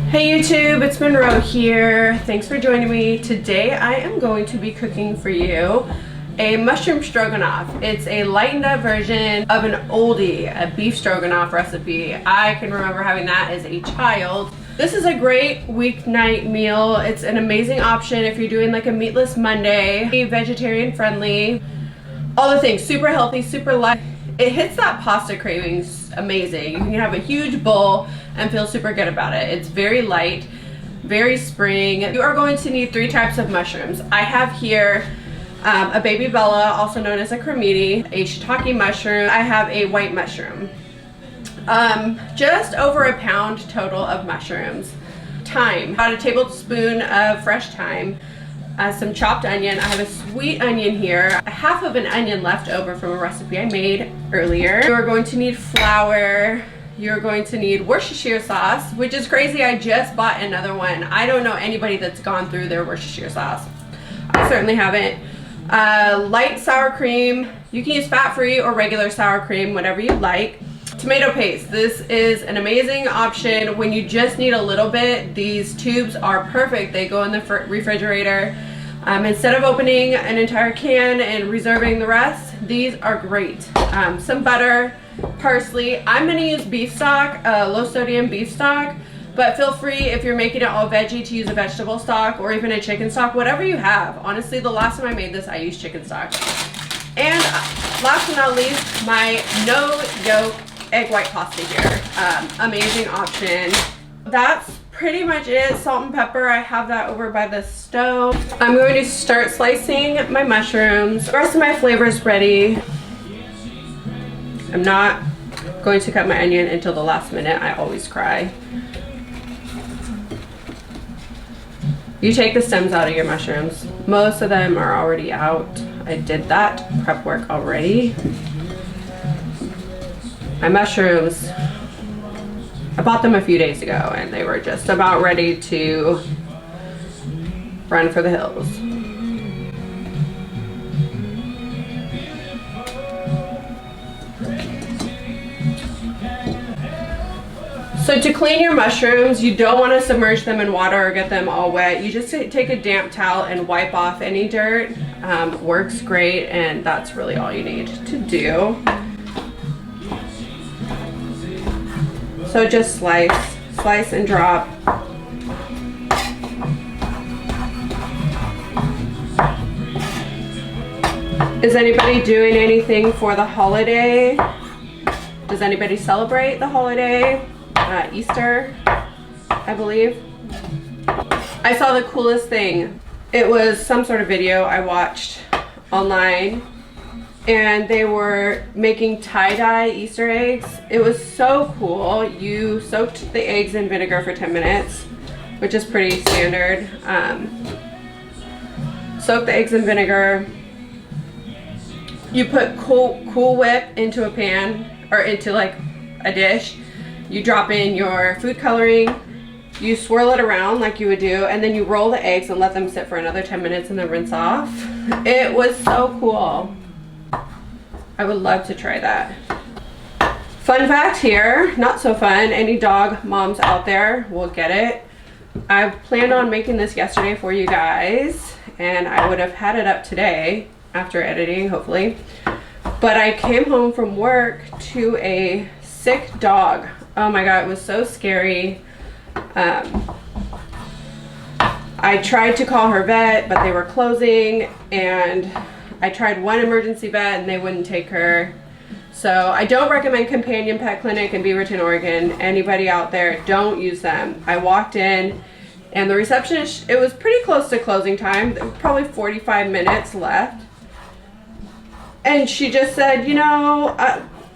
Hey YouTube, it's Monroe here. Thanks for joining me. Today I am going to be cooking for you a mushroom stroganoff. It's a lightened up version of an oldie, a beef stroganoff recipe. I can remember having that as a child. This is a great weeknight meal. It's an amazing option if you're doing like a meatless Monday, vegetarian friendly, all the things, super healthy, super light. It hits that pasta cravings amazing. You can have a huge bowl and feel super good about it. It's very light, very spring. You are going to need 3 types of mushrooms. I have here a baby bella, also known as a cremini, a shiitake mushroom. I have a white mushroom. Just over a pound total of mushrooms. Thyme, about a tablespoon of fresh thyme. Some chopped onion. I have a sweet onion here. Half of an onion left over from a recipe I made earlier. You're going to need flour. You're going to need Worcestershire sauce, which is crazy. I just bought another one. I don't know anybody that's gone through their Worcestershire sauce. I certainly haven't. Light sour cream. You can use fat-free or regular sour cream, whatever you like. Tomato paste. This is an amazing option when you just need a little bit. These tubes are perfect. They go in the refrigerator. Instead of opening an entire can and reserving the rest, these are great. Some butter, parsley. I'm going to use beef stock, low sodium beef stock, but feel free if you're making it all veggie to use a vegetable stock or even a chicken stock, whatever you have. Honestly, the last time I made this, I used chicken stock. And last but not least, my no-yolk egg white pasta here. Amazing option. That's pretty much it. Salt and pepper, I have that over by the stove. I'm going to start slicing my mushrooms. The rest of my flavor is ready. I'm not going to cut my onion until the last minute. I always cry. You take the stems out of your mushrooms. Most of them are already out. I did that prep work already. My mushrooms, I bought them a few days ago and they were just about ready to run for the hills. So to clean your mushrooms, you don't want to submerge them in water or get them all wet. You just take a damp towel and wipe off any dirt. Works great, and that's really all you need to do. So just slice and drop. Is anybody doing anything for the holiday? Does anybody celebrate the holiday? Easter, I believe. I saw the coolest thing. It was some sort of video I watched online, and they were making tie-dye Easter eggs. It was so cool. You soaked the eggs in vinegar for 10 minutes, which is pretty standard. Soak the eggs in vinegar. You put Cool Whip into a pan, or into like a dish. You drop in your food coloring. You swirl it around like you would do, and then you roll the eggs and let them sit for another 10 minutes and then rinse off. It was so cool. I would love to try that. Fun fact here, not so fun, any dog moms out there will get it. I planned on making this yesterday for you guys, and I would have had it up today after editing, hopefully. But I came home from work to a sick dog. Oh my God, it was so scary. I tried to call her vet, but they were closing, and I tried one emergency vet and they wouldn't take her. So I don't recommend Companion Pet Clinic in Beaverton, Oregon. Anybody out there, don't use them. I walked in and the receptionist, it was pretty close to closing time. There was probably 45 minutes left. And she just said, you know,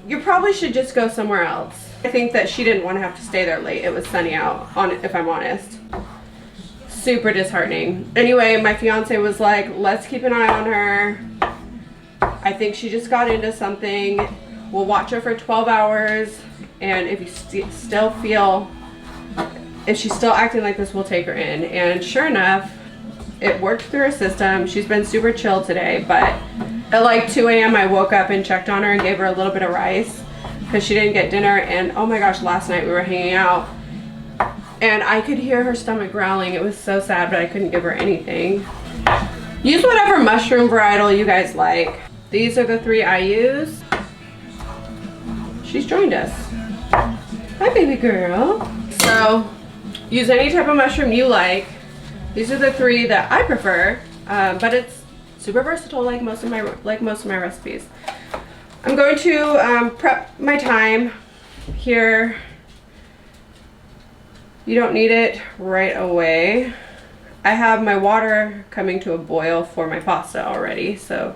you probably should just go somewhere else. I think that she didn't want to have to stay there late. It was sunny out, if I'm honest. Super disheartening. Anyway, my fiance was like, let's keep an eye on her. I think she just got into something. We'll watch her for 12 hours. And if you still feel, if she's still acting like this, we'll take her in. And sure enough, it worked through her system. She's been super chill today, but at like 2 a.m. I woke up and checked on her and gave her a little bit of rice because she didn't get dinner. And oh my gosh, last night we were hanging out and I could hear her stomach growling. It was so sad, but I couldn't give her anything. Use whatever mushroom varietal you guys like. These are the 3 I use. She's joined us. Hi, baby girl. So use any type of mushroom you like. These are the 3 that I prefer, but it's super versatile like most of my recipes. I'm going to prep my thyme here. You don't need it right away. I have my water coming to a boil for my pasta already, so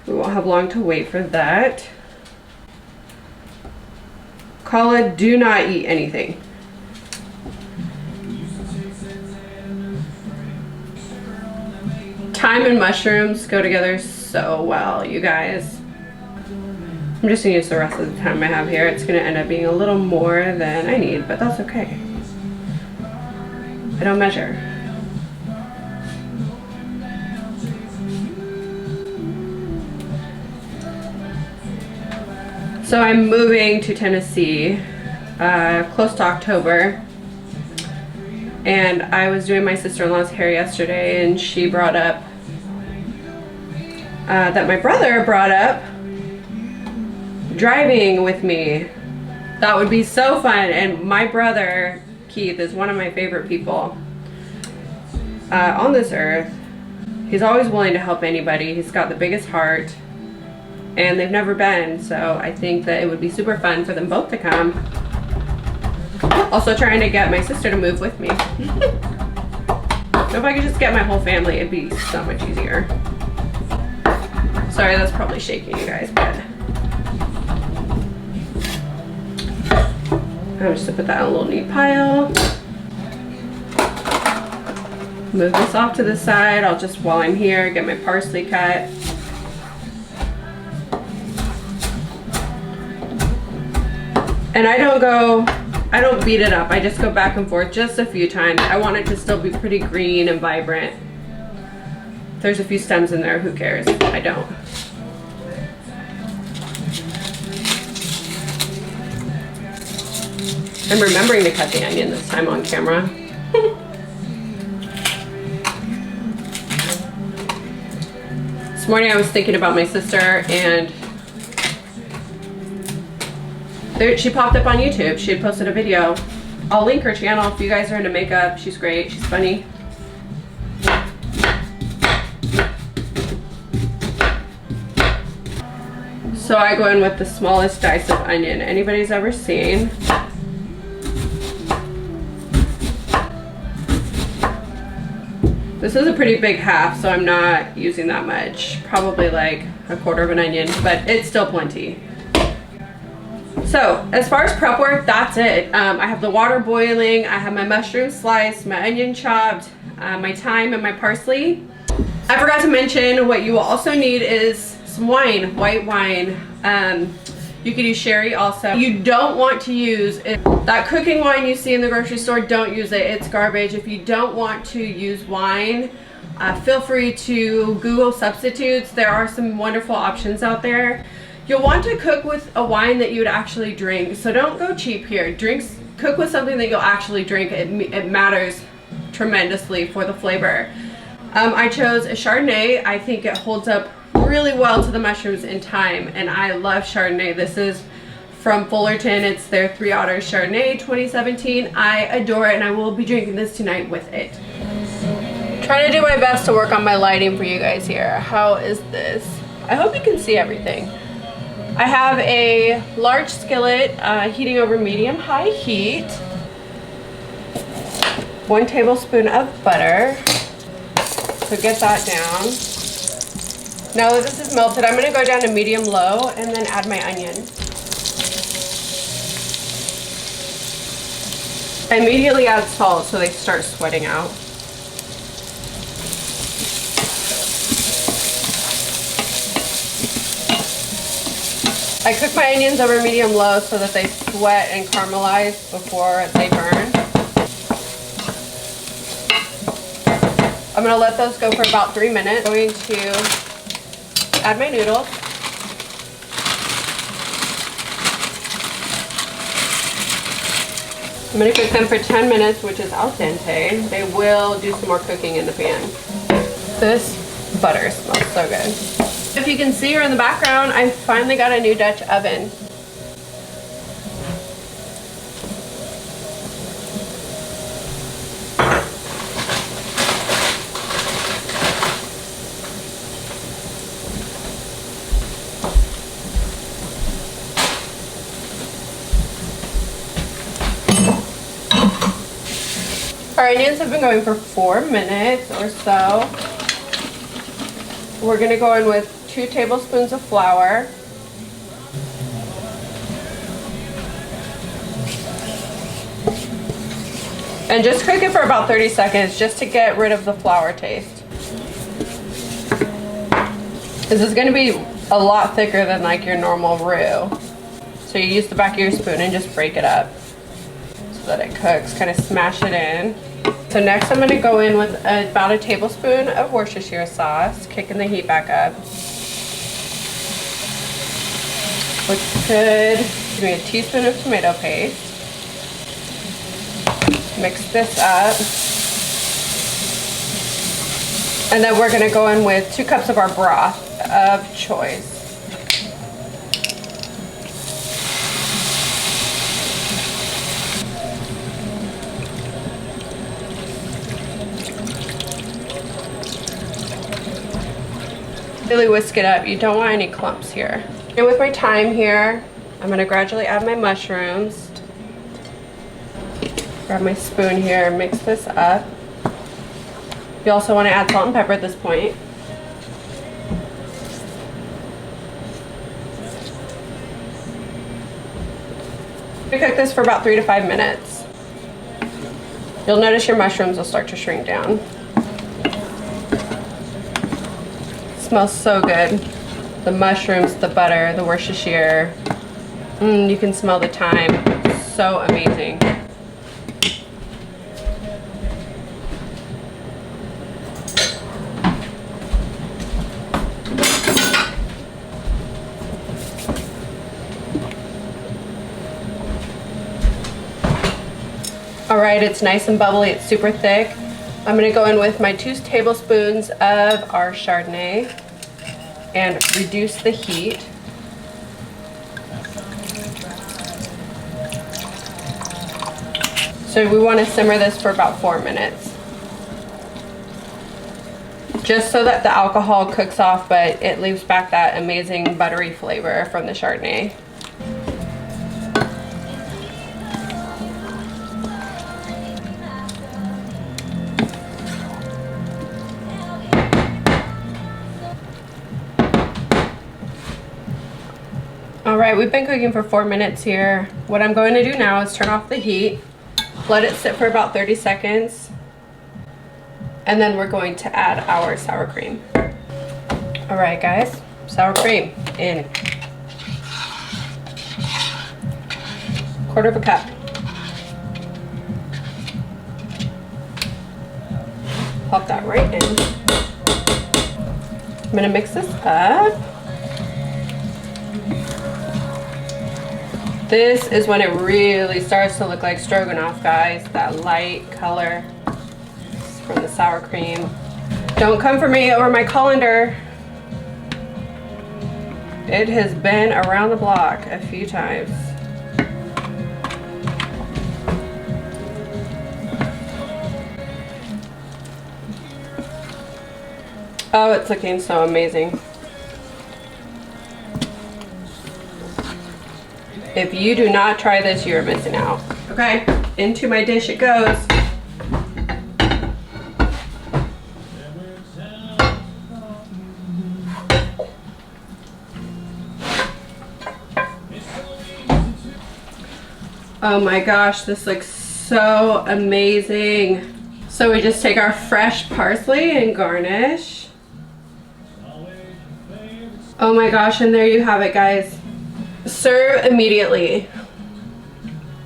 we won't have long to wait for that. Kala, do not eat anything. Thyme and mushrooms go together so well, you guys. I'm just gonna use the rest of the thyme I have here. It's gonna end up being a little more than I need, but that's okay. I don't measure. So I'm moving to Tennessee close to October, and I was doing my sister-in-law's hair yesterday, and she brought up that my brother brought up driving with me. That would be so fun. And my brother Keith is one of my favorite people on this earth. He's always willing to help anybody. He's got the biggest heart, and they've never been, so I think that it would be super fun for them both to come. Also trying to get my sister to move with me. So if I could just get my whole family, it'd be so much easier. Sorry, that's probably shaking, you guys, but I'm just gonna put that in a little neat pile. Move this off to the side. I'll just, while I'm here, get my parsley cut. And I don't beat it up. I just go back and forth just a few times. I want it to still be pretty green and vibrant. If there's a few stems in there, who cares? I don't. I'm remembering to cut the onion this time on camera. This morning I was thinking about my sister, and she popped up on YouTube. She had posted a video. I'll link her channel if you guys are into makeup. She's great. She's funny. So I go in with the smallest dice of onion anybody's ever seen. This is a pretty big half, so I'm not using that much. Probably like a quarter of an onion, but it's still plenty. So as far as prep work, that's it. I have the water boiling, I have my mushroom sliced, my onion chopped, my thyme and my parsley. I forgot to mention what you will also need is some wine, white wine. You could use sherry also. You don't want to use that cooking wine you see in the grocery store. Don't use it, it's garbage. If you don't want to use wine, feel free to Google substitutes. There are some wonderful options out there. You'll want to cook with a wine that you would actually drink, so don't go cheap here. Cook with something that you'll actually drink. It matters tremendously for the flavor. I chose a Chardonnay. I think it holds up really well to the mushrooms and thyme, and I love Chardonnay. This is from Fullerton. It's their 3 Otters Chardonnay 2017. I adore it, and I will be drinking this tonight with it. Trying to do my best to work on my lighting for you guys here. How is this? I hope you can see everything. I have a large skillet heating over medium-high heat. 1 tablespoon of butter. So get that down. Now that this is melted, I'm going to go down to medium-low and then add my onion. I immediately add salt so they start sweating out. I cook my onions over medium-low so that they sweat and caramelize before they burn. I'm going to let those go for about 3 minutes. I'm going to add my noodles. I'm gonna cook them for 10 minutes, which is al dente. They will do some more cooking in the pan. This butter smells so good. If you can see here in the background, I finally got a new Dutch oven. Our onions have been going for 4 minutes or so. We're gonna go in with 2 tablespoons of flour. And just cook it for about 30 seconds just to get rid of the flour taste. This is gonna be a lot thicker than like your normal roux. So you use the back of your spoon and just break it up so that it cooks, kind of smash it in. So next I'm gonna go in with about a tablespoon of Worcestershire sauce, kicking the heat back up. Looks good. Give me a teaspoon of tomato paste. Mix this up. And then we're gonna go in with 2 cups of our broth of choice. Really whisk it up. You don't want any clumps here. And with my thyme here, I'm gonna gradually add my mushrooms. Grab my spoon here, mix this up. You also want to add salt and pepper at this point. I'm gonna cook this for about 3 to 5 minutes. You'll notice your mushrooms will start to shrink down. Smells so good. The mushrooms, the butter, the Worcestershire. You can smell the thyme. So amazing. All right, it's nice and bubbly. It's super thick. I'm gonna go in with my 2 tablespoons of our Chardonnay and reduce the heat. So we want to simmer this for about 4 minutes. Just so that the alcohol cooks off, but it leaves back that amazing buttery flavor from the Chardonnay. All right, we've been cooking for 4 minutes here. What I'm going to do now is turn off the heat, let it sit for about 30 seconds, and then we're going to add our sour cream. All right, guys, sour cream in. 1/4 cup. Pop that right in. I'm gonna mix this up. This is when it really starts to look like stroganoff, guys. That light color from the sour cream. Don't come for me over my colander. It has been around the block a few times. Oh, it's looking so amazing. If you do not try this, you're missing out. Okay, into my dish it goes. Oh my gosh, this looks so amazing. So we just take our fresh parsley and garnish. Oh my gosh, and there you have it, guys. Serve immediately.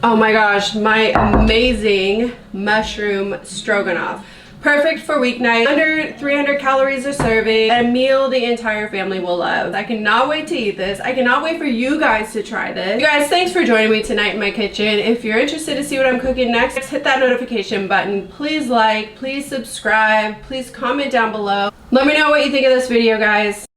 Oh my gosh, my amazing mushroom stroganoff. Perfect for weeknight. Under 300 calories a serving. A meal the entire family will love. I cannot wait to eat this. I cannot wait for you guys to try this. You guys, thanks for joining me tonight in my kitchen. If you're interested to see what I'm cooking next, hit that notification button. Please like, please subscribe, please comment down below. Let me know what you think of this video, guys.